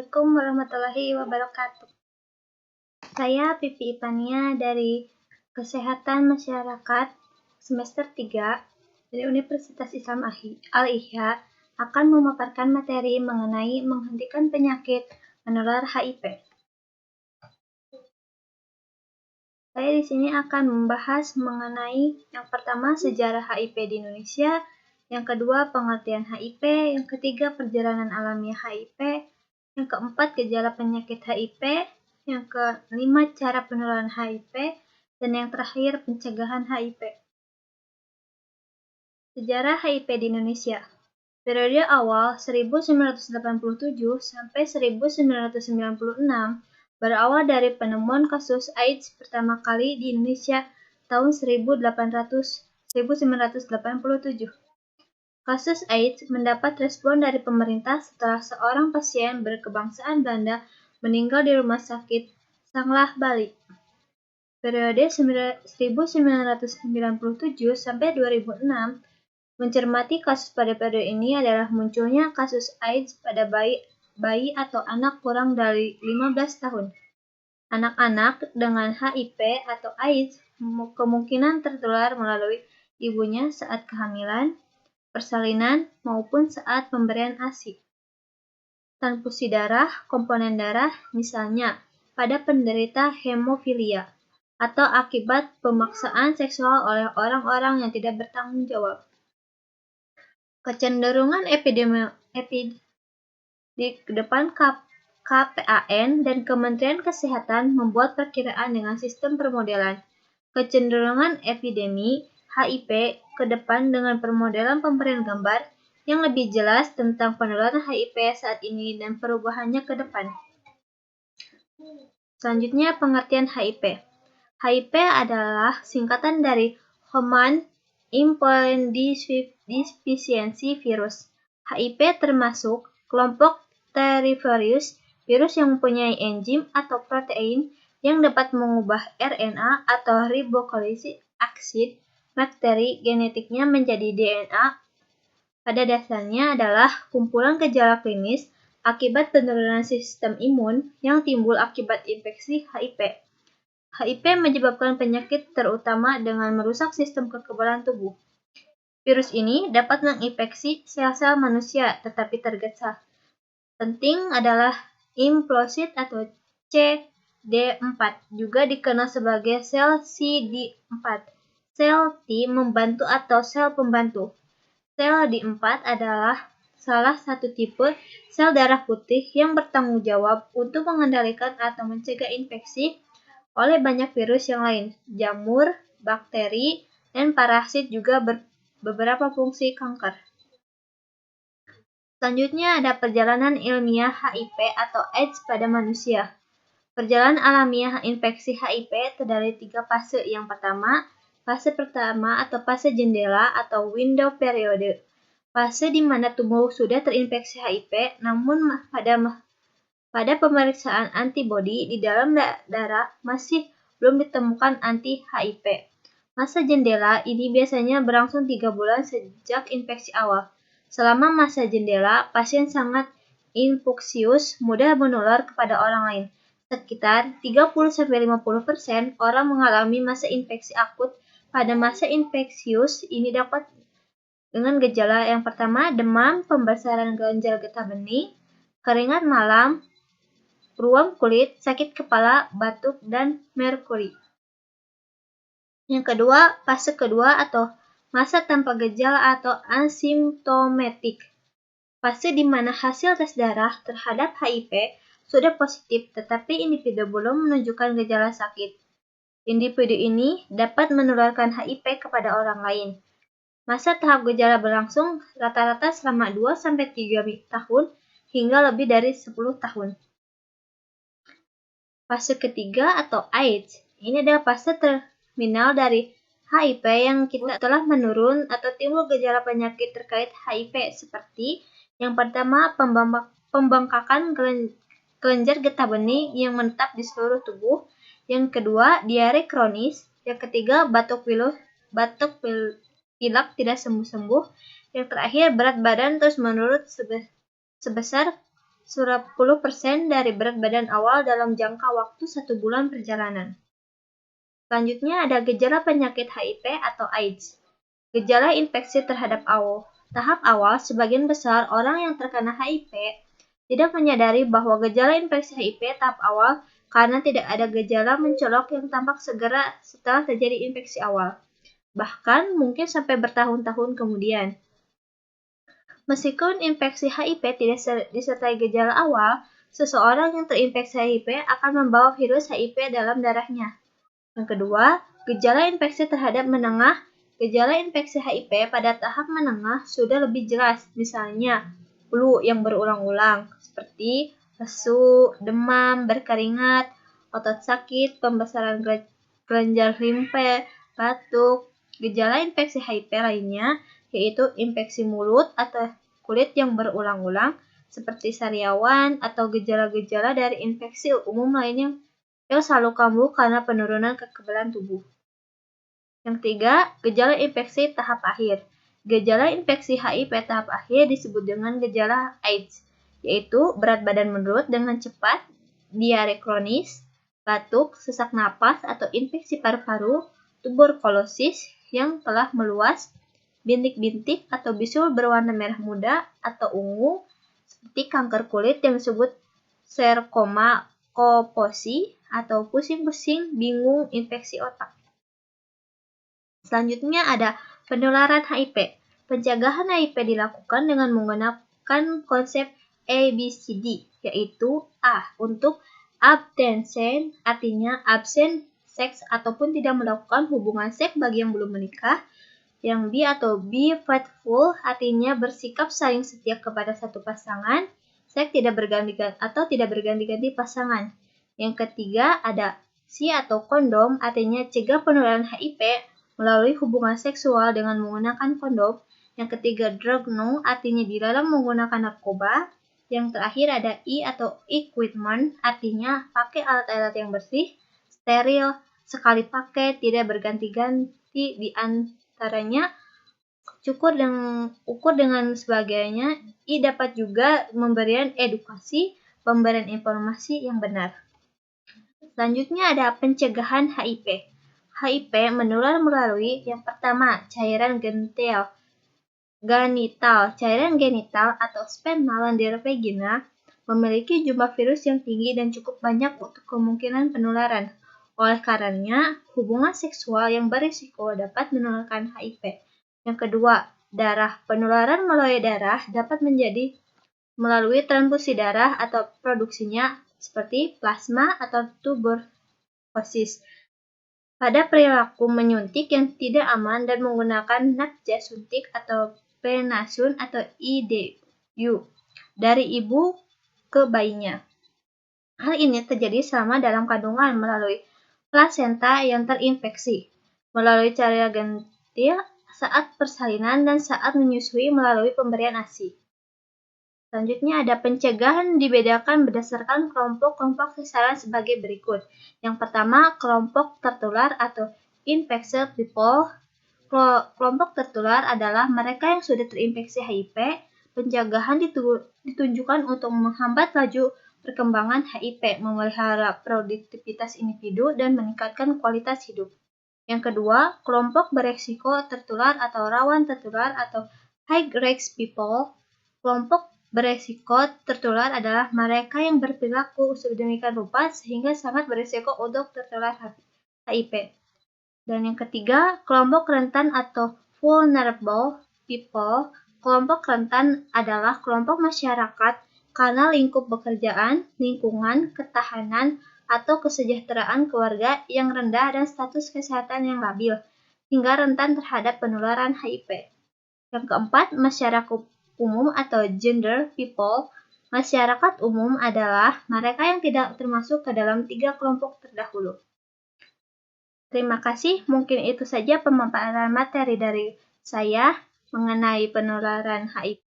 Assalamualaikum warahmatullahi wabarakatuh. Saya Pipi Ipania dari Kesehatan Masyarakat semester 3 dari Universitas Islam Al-Ihya akan memaparkan materi mengenai menghentikan penyakit menular HIV. Saya di sini akan membahas mengenai yang pertama sejarah HIV di Indonesia, yang kedua pengertian HIV, yang ketiga perjalanan alamiah HIV, yang keempat gejala penyakit HIV, yang kelima cara penularan HIV, dan yang terakhir pencegahan HIV. Sejarah HIV di Indonesia. Periode awal 1987 sampai 1996 berawal dari penemuan kasus AIDS pertama kali di Indonesia tahun 1987. Kasus AIDS mendapat respon dari pemerintah setelah seorang pasien berkebangsaan Belanda meninggal di Rumah Sakit Sanglah, Bali. Periode 1997 sampai 2006 mencermati kasus pada periode ini adalah munculnya kasus AIDS pada bayi atau anak kurang dari 15 tahun. Anak-anak dengan HIV atau AIDS kemungkinan tertular melalui ibunya saat kehamilan, persalinan, maupun saat pemberian ASI. Transfusi darah, komponen darah, misalnya pada penderita hemofilia, atau akibat pemaksaan seksual oleh orang-orang yang tidak bertanggung jawab. Kecenderungan di depan KPAN dan Kementerian Kesehatan membuat perkiraan dengan sistem permodelan. Kecenderungan epidemi HIV ke depan dengan permodelan pemberian gambar yang lebih jelas tentang penularan HIV saat ini dan perubahannya ke depan. Selanjutnya, pengertian HIV. HIV adalah singkatan dari Human Immunodeficiency Virus. HIV termasuk kelompok Terivirus, virus yang mempunyai enzim atau protein yang dapat mengubah RNA atau ribonucleic acid bakteri genetiknya menjadi DNA. Pada dasarnya adalah kumpulan gejala klinis akibat penurunan sistem imun yang timbul akibat infeksi HIV. HIV menyebabkan penyakit terutama dengan merusak sistem kekebalan tubuh. Virus ini dapat menginfeksi sel-sel manusia, tetapi target penting adalah immunosit atau CD4, juga dikenal sebagai sel CD4. Sel T membantu atau sel pembantu. Sel D4 adalah salah satu tipe sel darah putih yang bertanggung jawab untuk mengendalikan atau mencegah infeksi oleh banyak virus yang lain. Jamur, bakteri, dan parasit juga beberapa fungsi kanker. Selanjutnya ada perjalanan ilmiah HIV atau AIDS pada manusia. Perjalanan alamiah infeksi HIV terdiri 3 fase. Yang pertama, fase pertama atau fase jendela atau window period. Fase di mana tubuh sudah terinfeksi HIV, namun pada pemeriksaan antibodi di dalam darah masih belum ditemukan anti-HIV. Masa jendela ini biasanya berlangsung 3 bulan sejak infeksi awal. Selama masa jendela, pasien sangat infeksius, mudah menular kepada orang lain. Sekitar 30-50% orang mengalami masa infeksi akut. Pada masa infeksius ini dapat dengan gejala yang pertama, demam, pembesaran kelenjar getah bening, keringat malam, ruam kulit, sakit kepala, batuk, dan merkuri. Yang kedua, fase kedua atau masa tanpa gejala atau asimptomatik. Fase di mana hasil tes darah terhadap HIV sudah positif, tetapi individu belum menunjukkan gejala sakit. Individu ini dapat menularkan HIV kepada orang lain. Masa tahap gejala berlangsung rata-rata selama 2-3 tahun hingga lebih dari 10 tahun. Fase ketiga atau AIDS, ini adalah fase terminal dari HIV yang kita telah menurun atau timbul gejala penyakit terkait HIV seperti yang pertama pembengkakan kelenjar getah bening yang menetap di seluruh tubuh, yang kedua diare kronis, yang ketiga batuk pilek tidak sembuh-sembuh, yang terakhir berat badan terus menurun sebesar 10% dari berat badan awal dalam jangka waktu 1 bulan perjalanan. Selanjutnya ada gejala penyakit HIV atau AIDS. Gejala infeksi terhadap awal. Tahap awal, sebagian besar orang yang terkena HIV tidak menyadari bahwa gejala infeksi HIV tahap awal karena tidak ada gejala mencolok yang tampak segera setelah terjadi infeksi awal. Bahkan mungkin sampai bertahun-tahun kemudian. Meskipun infeksi HIV tidak disertai gejala awal, seseorang yang terinfeksi HIV akan membawa virus HIV dalam darahnya. Yang kedua, gejala infeksi terhadap menengah. Gejala infeksi HIV pada tahap menengah sudah lebih jelas, misalnya flu yang berulang-ulang, seperti lesu, demam, berkeringat, otot sakit, pembesaran kelenjar limfe, batuk. Gejala infeksi HIV lainnya yaitu infeksi mulut atau kulit yang berulang-ulang, seperti sariawan atau gejala-gejala dari infeksi umum lainnya yang selalu kambuh karena penurunan kekebalan tubuh. Yang ketiga, gejala infeksi tahap akhir. Gejala infeksi HIV tahap akhir disebut dengan gejala AIDS, yaitu berat badan menurun dengan cepat, diare kronis, batuk, sesak napas atau infeksi paru-paru, tuberkulosis yang telah meluas, bintik-bintik atau bisul berwarna merah muda atau ungu, seperti kanker kulit yang disebut sarkoma Kaposi atau pusing-pusing, bingung, infeksi otak. Selanjutnya ada penularan HIV. Pencegahan HIV dilakukan dengan menggunakan konsep ABCD, yaitu A untuk abstinence, artinya absen seks ataupun tidak melakukan hubungan seks bagi yang belum menikah. Yang B atau be faithful, artinya bersikap saling setia kepada satu pasangan. Seks tidak berganti-ganti pasangan. Yang ketiga ada C atau kondom, artinya cegah penularan HIV melalui hubungan seksual dengan menggunakan kondom. Yang ketiga drug no, artinya dilarang menggunakan narkoba. Yang terakhir ada E atau equipment, artinya pakai alat-alat yang bersih, steril, sekali pakai, tidak berganti-ganti, di antaranya ukur dengan sebagainya. I dapat juga memberikan edukasi, pemberian informasi yang benar. Selanjutnya ada pencegahan HIV. HIV menular melalui yang pertama, cairan genital. Cairan genital atau sperma lendir vagina memiliki jumlah virus yang tinggi dan cukup banyak untuk kemungkinan penularan. Oleh karenanya, hubungan seksual yang berisiko dapat menularkan HIV. Yang kedua, darah. Penularan melalui darah dapat menjadi melalui transfusi darah atau produksinya seperti plasma atau tuberkulosis. Pada perilaku menyuntik yang tidak aman dan menggunakan nakja suntik atau penasun atau IDU dari ibu ke bayinya. Hal ini terjadi selama dalam kandungan melalui plasenta yang terinfeksi, melalui cairan genital saat persalinan dan saat menyusui melalui pemberian ASI. Selanjutnya ada pencegahan dibedakan berdasarkan kelompok-kelompok sasaran sebagai berikut. Yang pertama, kelompok tertular atau infected people. Kelompok tertular adalah mereka yang sudah terinfeksi HIV. Pencegahan ditunjukkan untuk menghambat laju perkembangan HIV, memelihara produktivitas individu, dan meningkatkan kualitas hidup. Yang kedua, kelompok beresiko tertular atau rawan tertular atau high risk people. Kelompok beresiko tertular adalah mereka yang berperilaku sedemikian rupa sehingga sangat beresiko untuk tertular HIV. Dan yang ketiga, kelompok rentan atau vulnerable people. Kelompok rentan adalah kelompok masyarakat karena lingkup pekerjaan, lingkungan, ketahanan, atau kesejahteraan keluarga yang rendah dan status kesehatan yang labil, hingga rentan terhadap penularan HIV. Yang keempat, masyarakat umum atau gender people. Masyarakat umum adalah mereka yang tidak termasuk ke dalam 3 kelompok terdahulu. Terima kasih, mungkin itu saja pemaparan materi dari saya mengenai penularan HIV.